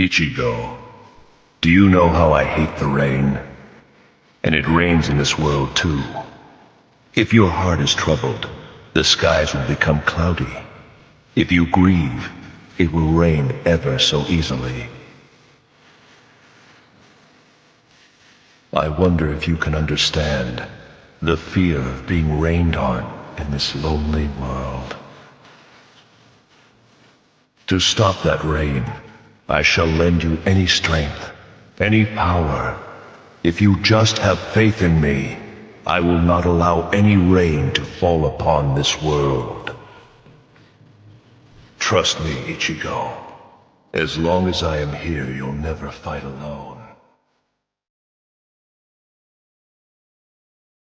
Ichigo, do you know how I hate the rain? And it rains in this world too. If your heart is troubled, the skies will become cloudy. If you grieve, it will rain ever so easily. I wonder if you can understand the fear of being rained on in this lonely world. To stop that rain, I shall lend you any strength, any power. If you just have faith in me, I will not allow any rain to fall upon this world. Trust me, Ichigo. As long as I am here, you'll never fight alone.